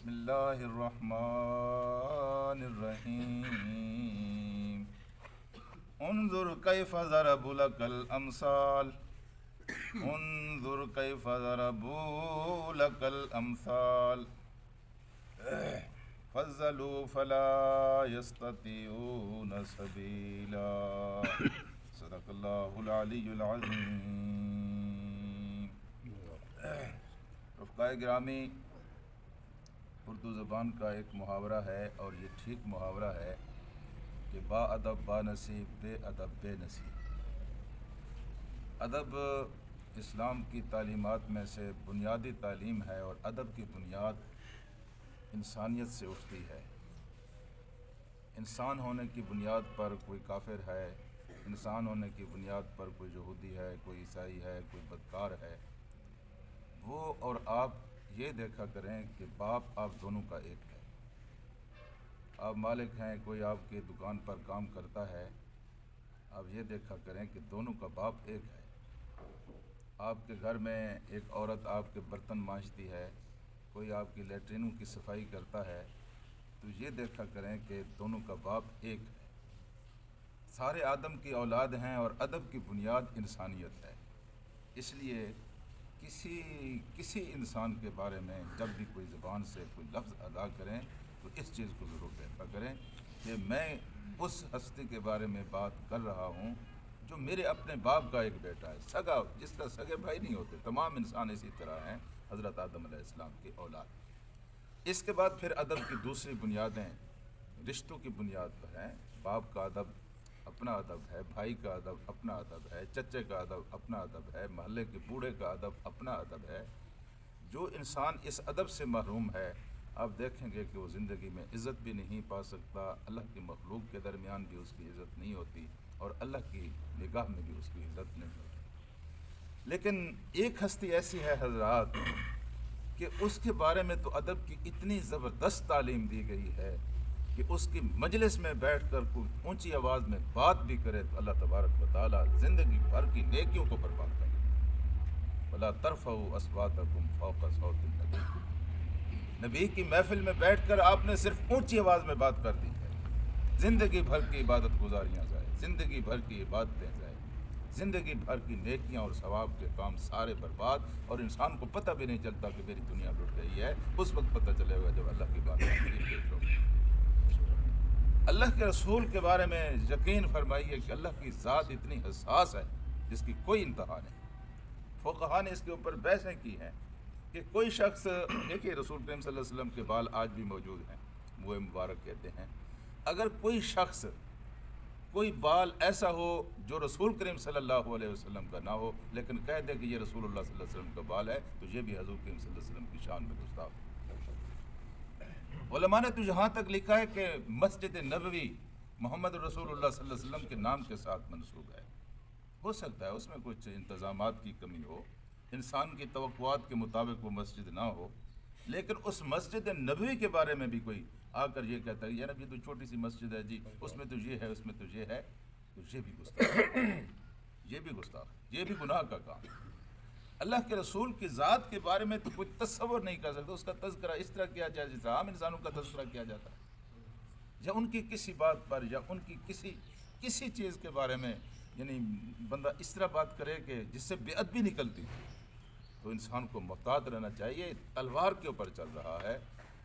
الله الرحمن الرحيم انظر كيف ضربوا لك الأمثال انظر كيف ضربوا لك الأمثال فضلوا فلا يستطيعون سبيلا صدق اللہ العلی العظیم۔ رفقائے گرامی، اردو زبان کا ایک محاورہ ہے اور یہ ٹھیک محاورہ ہے کہ با ادب با نصیب، بے ادب بے نصیب۔ ادب اسلام کی تعلیمات میں سے بنیادی تعلیم ہے اور ادب کی بنیاد انسانیت سے اٹھتی ہے۔ انسان ہونے کی بنیاد پر کوئی کافر ہے، انسان ہونے کی بنیاد پر کوئی یہودی ہے، کوئی عیسائی ہے، کوئی بدکار ہے، وہ اور آپ یہ دیکھا کریں کہ باپ آپ دونوں کا ایک ہے۔ آپ مالک ہیں، کوئی آپ کی دکان پر کام کرتا ہے، آپ یہ دیکھا کریں کہ دونوں کا باپ ایک ہے۔ آپ کے گھر میں ایک عورت آپ کے برتن مانجتی ہے، کوئی آپ کی لیٹرینوں کی صفائی کرتا ہے، تو یہ دیکھا کریں کہ دونوں کا باپ ایک ہے۔ سارے آدم کی اولاد ہیں اور ادب کی بنیاد انسانیت ہے۔ اس لیے کسی انسان کے بارے میں جب بھی کوئی زبان سے کوئی لفظ ادا کریں تو اس چیز کو ضرور دیکھا کریں کہ میں اس ہستی کے بارے میں بات کر رہا ہوں جو میرے اپنے باپ کا ایک بیٹا ہے، سگا، جس طرح سگے بھائی نہیں ہوتے، تمام انسان اسی طرح ہیں، حضرت آدم علیہ السلام کی اولاد۔ اس کے بعد پھر ادب کی دوسری بنیادیں رشتوں کی بنیاد پر ہیں۔ باپ کا ادب اپنا ادب ہے، بھائی کا ادب اپنا ادب ہے، چچے کا ادب اپنا ادب ہے، محلے کے بوڑھے کا ادب اپنا ادب ہے۔ جو انسان اس ادب سے محروم ہے، آپ دیکھیں گے کہ وہ زندگی میں عزت بھی نہیں پا سکتا، اللہ کی مخلوق کے درمیان بھی اس کی عزت نہیں ہوتی اور اللہ کی نگاہ میں بھی اس کی عزت نہیں ہوتی۔ لیکن ایک ہستی ایسی ہے حضرات کہ اس کے بارے میں تو ادب کی اتنی زبردست تعلیم دی گئی ہے کہ اس کی مجلس میں بیٹھ کر کوئی اونچی آواز میں بات بھی کرے تو اللہ تبارک و تعالیٰ زندگی بھر کی نیکیوں کو برباد کر دے۔ وَلَا تَرْفَعُوا أَصْوَاتَكُمْ فَوْقَ صَوْتِ النَّبِيِّ۔ نبی کی محفل میں بیٹھ کر آپ نے صرف اونچی آواز میں بات کر دی ہے، زندگی بھر کی عبادت گزاریاں ضائع، زندگی بھر کی عبادتیں ضائع، زندگی بھر کی نیکیاں اور ثواب کے کام سارے برباد، اور انسان کو پتہ بھی نہیں چلتا کہ میری دنیا لٹ گئی ہے۔ اس وقت پتہ چلے گا جب اللہ کی بات پیش ہوگی۔ اللہ کے رسول کے بارے میں یقین فرمائیے کہ اللہ کی ذات اتنی حساس ہے جس کی کوئی انتہا نہیں۔ فقہا نے اس کے اوپر بحثیں کی ہیں کہ کوئی شخص، دیکھیے رسول کریم صلی اللہ علیہ وسلم کے بال آج بھی موجود ہیں، وہ مبارک کہتے ہیں، اگر کوئی شخص کوئی بال ایسا ہو جو رسول کریم صلی اللہ علیہ وسلم کا نہ ہو لیکن کہہ دے کہ یہ رسول اللہ صلی اللہ علیہ وسلم کا بال ہے، تو یہ بھی حضور کریم صلی اللہ علیہ وسلم کی شان میں گستاخ ہے۔ علماء نے تو یہاں تک لکھا ہے کہ مسجد نبوی محمد رسول اللہ صلی اللہ علیہ وسلم کے نام کے ساتھ منسوب ہے۔ ہو سکتا ہے اس میں کچھ انتظامات کی کمی ہو، انسان کی توقعات کے مطابق وہ مسجد نہ ہو، لیکن اس مسجد نبوی کے بارے میں بھی کوئی آ کر یہ کہتا ہے یار اب یہ تو چھوٹی سی مسجد ہے جی، اس میں تو یہ ہے، اس میں تو یہ ہے، تو یہ بھی گستاخ ہے، یہ بھی گستاخ ہے، یہ بھی گناہ کا کام ہے۔ اللہ کے رسول کی ذات کے بارے میں تو کوئی تصور نہیں کر سکتا، اس کا تذکرہ اس طرح کیا جائے جیسے عام انسانوں کا تذکرہ کیا جاتا ہے، یا ان کی کسی بات پر یا ان کی کسی چیز کے بارے میں یعنی بندہ اس طرح بات کرے کہ جس سے بے ادبی نکلتی، تو انسان کو محتاط رہنا چاہیے۔ تلوار کے اوپر چل رہا ہے،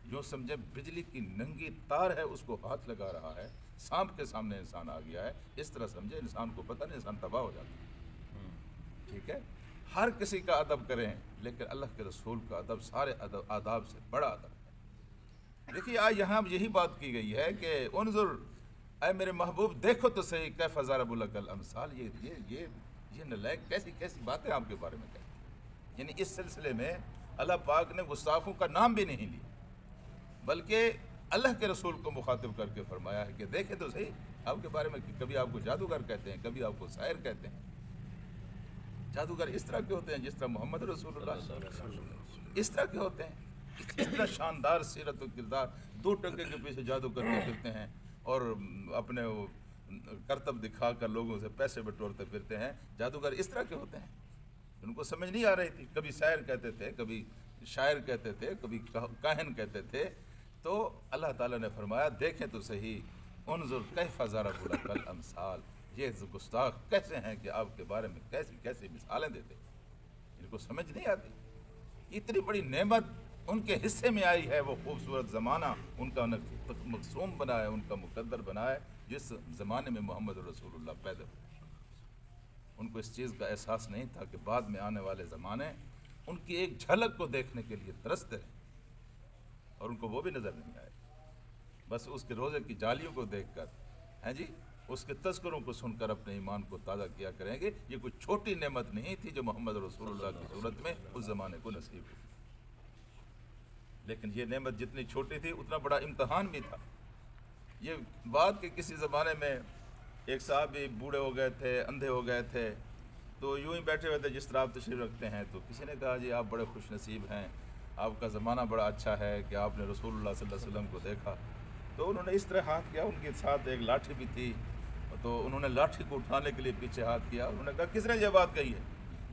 جو سمجھے بجلی کی ننگی تار ہے اس کو ہاتھ لگا رہا ہے، سانپ کے سامنے انسان آ گیا ہے، اس طرح سمجھے انسان کو پتہ نہیں، انسان تباہ ہو جاتا ہے۔ ٹھیک ہے، ہر کسی کا ادب کریں لیکن اللہ کے رسول کا ادب سارے آداب سے بڑا ادب ہے۔ دیکھیے آج یہاں یہی بات کی گئی ہے کہ انظر اے میرے محبوب دیکھو تو صحیح کیف ضرب لک الامثال، یہ نالائق کیسی باتیں آپ کے بارے میں کہتے ہیں۔ یعنی اس سلسلے میں اللہ پاک نے گستاخوں کا نام بھی نہیں لیا بلکہ اللہ کے رسول کو مخاطب کر کے فرمایا ہے کہ دیکھیں تو صحیح آپ کے بارے میں، کبھی آپ کو جادوگر کہتے ہیں، کبھی آپ کو شاعر کہتے ہیں۔ جادوگر اس طرح کے ہوتے ہیں جس طرح محمد رسول اللہ اس طرح کے ہوتے ہیں، اس طرح شاندار سیرت و کردار، دو ٹنگے کے پیچھے جادو کرتے پھرتے ہیں اور اپنے وہ کرتب دکھا کر لوگوں سے پیسے بٹورتے پھرتے ہیں۔ جادوگر اس طرح کے ہوتے ہیں، ان کو سمجھ نہیں آ رہی تھی، کبھی شاعر کہتے تھے، کبھی شاعر کہتے تھے، کبھی کاہن کہتے تھے، تو اللہ تعالیٰ نے فرمایا دیکھیں تو صحیح، انظر کیف ضرب لک الامثال، یہ گستاخ کیسے ہیں کہ آپ کے بارے میں کیسی کیسی مثالیں دیتے، ان کو سمجھ نہیں آتی. اتنی بڑی نعمت ان کے حصے میں آئی ہے، وہ خوبصورت زمانہ ان کا مقصوم بنا ہے، ان کا مقدر بنا ہے، جس زمانے میں محمد رسول اللہ پیدا ہوئے. ان کو اس چیز کا احساس نہیں تھا کہ بعد میں آنے والے زمانے ان کی ایک جھلک کو دیکھنے کے لیے ترستے رہے، اور ان کو وہ بھی نظر نہیں آئے. بس اس کے روزے کی جالیوں کو دیکھ کر، ہیں جی، اس کے تذکروں کو سن کر اپنے ایمان کو تازہ کیا کریں گے. یہ کوئی چھوٹی نعمت نہیں تھی جو محمد رسول اللہ کی صورت میں اس زمانے کو نصیب ہوئی. لیکن یہ نعمت جتنی چھوٹی تھی اتنا بڑا امتحان بھی تھا. یہ بات کہ کسی زمانے میں ایک صحابی بوڑھے ہو گئے تھے، اندھے ہو گئے تھے، تو یوں ہی بیٹھے ہوئے تھے جس طرح آپ تشریف رکھتے ہیں، تو کسی نے کہا جی آپ بڑے خوش نصیب ہیں، آپ کا زمانہ بڑا اچھا ہے کہ آپ نے رسول اللہ صلی اللہ علیہ وسلم کو دیکھا. تو انہوں نے اس طرح ہاتھ کیا، ان کے ساتھ ایک لاٹھی بھی تھی، تو انہوں نے لاٹھی کو اٹھانے کے لیے پیچھے ہاتھ کیا. انہوں نے کہا کس نے یہ بات کہی ہے؟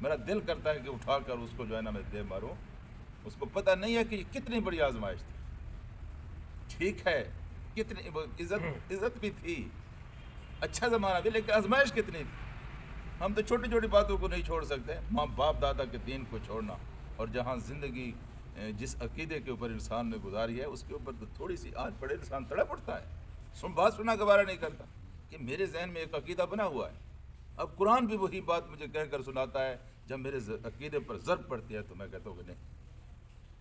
میرا دل کرتا ہے کہ اٹھا کر اس کو جو ہے نا میں دے ماروں. اس کو پتہ نہیں ہے کہ یہ کتنی بڑی آزمائش تھی. ٹھیک ہے، کتنی عزت بھی تھی، اچھا زمانہ بھی، لیکن آزمائش کتنی تھی. ہم تو چھوٹی چھوٹی باتوں کو نہیں چھوڑ سکتے. ماں باپ دادا کے دین کو چھوڑنا، اور جہاں زندگی جس عقیدے کے اوپر انسان نے گزاری ہے اس کے اوپر تو تھوڑی سی آنچ پڑے انسان تڑپ اٹھتا ہے، بات سننا گوارا نہیں کرتا کہ میرے ذہن میں ایک عقیدہ بنا ہوا ہے. اب قرآن بھی وہی بات مجھے کہہ کر سناتا ہے، جب میرے عقیدے پر ضرب پڑتی ہے تو میں کہتا ہوں کہ نہیں،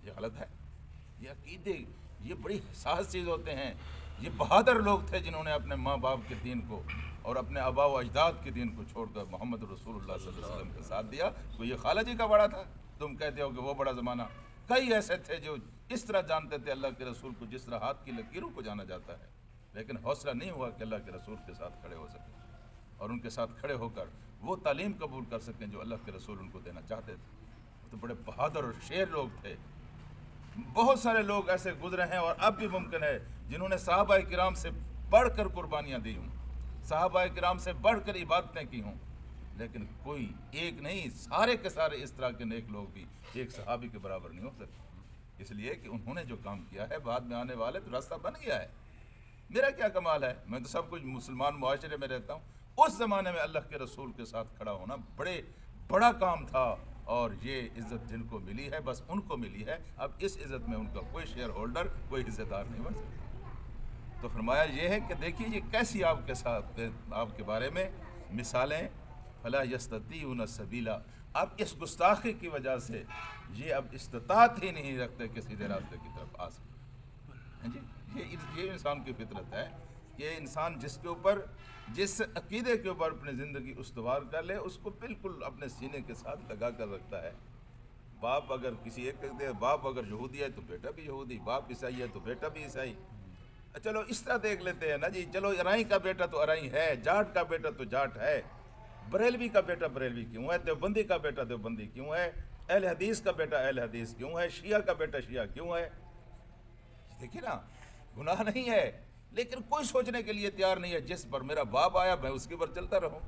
یہ غلط ہے. یہ عقیدے یہ بڑی حساس چیز ہوتے ہیں. یہ بہادر لوگ تھے جنہوں نے اپنے ماں باپ کے دین کو اور اپنے آبا و اجداد کے دین کو چھوڑ کر محمد رسول اللہ صلی اللہ علیہ وسلم کے ساتھ دیا. تو یہ خالہ جی کا بڑا تھا، تم کہتے ہو کہ وہ بڑا زمانہ. کئی ایسے تھے جو اس طرح جانتے تھے اللہ کے رسول کو جس طرح ہاتھ کی لکیروں کو جانا جاتا ہے، لیکن حوصلہ نہیں ہوا کہ اللہ کے رسول کے ساتھ کھڑے ہو سکیں اور ان کے ساتھ کھڑے ہو کر وہ تعلیم قبول کر سکیں جو اللہ کے رسول ان کو دینا چاہتے تھے. تو بڑے بہادر اور شیر لوگ تھے. بہت سارے لوگ ایسے گزرے ہیں اور اب بھی ممکن ہے جنہوں نے صحابہ کرام سے بڑھ کر قربانیاں دی ہوں، صحابہ کرام سے بڑھ کر عبادتیں کی ہوں، لیکن کوئی ایک نہیں، سارے کے سارے اس طرح کے نیک لوگ بھی ایک صحابی کے برابر نہیں ہو سکتے. اس لیے کہ انہوں نے جو کام کیا ہے بعد میں آنے والے تو راستہ بن گیا ہے. میرا کیا کمال ہے، میں تو سب کچھ مسلمان معاشرے میں رہتا ہوں. اس زمانے میں اللہ کے رسول کے ساتھ کھڑا ہونا بڑا کام تھا، اور یہ عزت جن کو ملی ہے بس ان کو ملی ہے. اب اس عزت میں ان کا کوئی شیئر ہولڈر، کوئی حصے دار نہیں بن سکتا. تو فرمایا یہ ہے کہ دیکھیے یہ کیسی آپ کے ساتھ آپ کے بارے میں مثالیں، فلا یستطیعون سبیلا. اب اس گستاخی کی وجہ سے یہ اب استطاعت ہی نہیں رکھتے کہ سیدھے راستے کی طرف آ سکتے. جی یہ انسان کی فطرت ہے. یہ انسان جس عقیدے کے اوپر اپنی زندگی استوار کر لے اس کو بالکل اپنے سینے کے ساتھ لگا کر رکھتا ہے. باپ اگر کسی ایک کہتے ہیں، باپ اگر یہودی ہے تو بیٹا بھی یہودی، باپ عیسائی ہے تو بیٹا بھی عیسائی. چلو اس طرح دیکھ لیتے ہیں نا جی، چلو ارائی کا بیٹا تو ارائی ہے، جاٹ کا بیٹا تو جاٹ ہے، بریلوی کا بیٹا بریلوی کیوں ہے، دیوبندی کا بیٹا دیوبندی کیوں ہے، اہل حدیث کا بیٹا اہل حدیث کیوں ہے، شیعہ کا بیٹا شیعہ کیوں ہے. دیکھیے نا، گناہ نہیں ہے، لیکن کوئی سوچنے کے لیے تیار نہیں ہے جس پر میرا باپ آیا میں اس کے پر چلتا رہوں.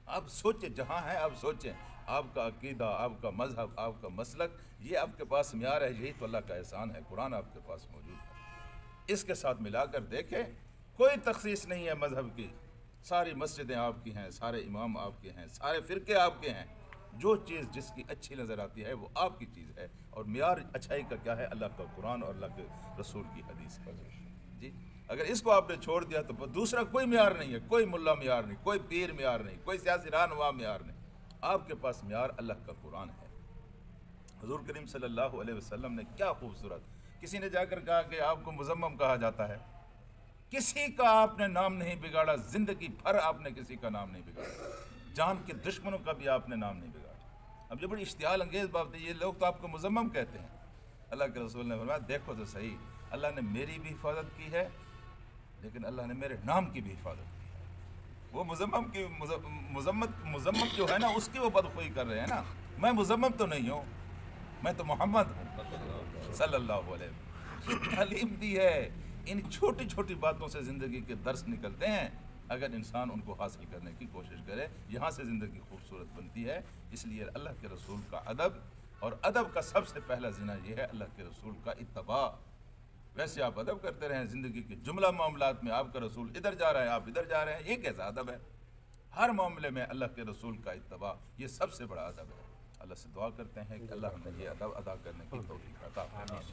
آپ سوچیں، جہاں ہیں آپ سوچیں، آپ کا عقیدہ، آپ کا مذہب، آپ کا مسلک، یہ آپ کے پاس معیار ہے. یہی تو اللہ کا احسان ہے، قرآن آپ کے پاس موجود ہے. اس کے ساتھ ملا کر دیکھیں، کوئی تخصیص نہیں ہے مذہب کی. ساری مسجدیں آپ کی ہیں، سارے امام آپ کے ہیں، سارے فرقے آپ کے ہیں. جو چیز جس کی اچھی نظر آتی ہے وہ آپ کی چیز ہے، اور معیار اچھائی کا کیا ہے؟ اللہ کا قرآن اور اللہ کے رسول کی حدیث ہے. جی اگر اس کو آپ نے چھوڑ دیا تو دوسرا کوئی معیار نہیں ہے، کوئی ملا معیار نہیں، کوئی پیر معیار نہیں، کوئی سیاسی رہنما معیار نہیں. آپ کے پاس معیار اللہ کا قرآن ہے. حضور کریم صلی اللہ علیہ وسلم نے کیا خوبصورت، کسی نے جا کر کہا کہ آپ کو مذمم کہا جاتا ہے. کسی کا آپ نے نام نہیں بگاڑا، زندگی بھر آپ نے کسی کا نام نہیں بگاڑا، جان کے دشمنوں کا بھی آپ نے نام نہیں بگاڑا. اب یہ بڑی اشتعال انگیز بات ہے، یہ لوگ تو آپ کو مذمم کہتے ہیں. اللہ کے رسول نے فرمایا دیکھو تو صحیح، اللہ نے میری بھی حفاظت کی ہے، لیکن اللہ نے میرے نام کی بھی حفاظت کی ہے. وہ مذمم کی مذمت جو ہے نا اس کی وہ بدخوئی کر رہے ہیں نا. میں مذمم تو نہیں ہوں، میں تو محمد ہوں صلی اللہ علیہ وسلم. تعلیم دی ہے. ان چھوٹی چھوٹی باتوں سے زندگی کے درس نکلتے ہیں، اگر انسان ان کو حاصل کرنے کی کوشش کرے. یہاں سے زندگی خوبصورت بنتی ہے. اس لیے اللہ کے رسول کا ادب اور ادب کا سب سے پہلا زینہ یہ ہے اللہ کے رسول کا اتباع۔ ویسے آپ ادب کرتے رہیں زندگی کے جملہ معاملات میں، آپ کا رسول ادھر جا رہا ہے آپ ادھر جا رہے ہیں، یہ کیسا ادب ہے؟ ہر معاملے میں اللہ کے رسول کا اتباع یہ سب سے بڑا ادب ہے۔ اللہ سے دعا کرتے ہیں کہ اللہ ہمیں یہ ادب ادا کرنے کی توفیق عطا فرمائے۔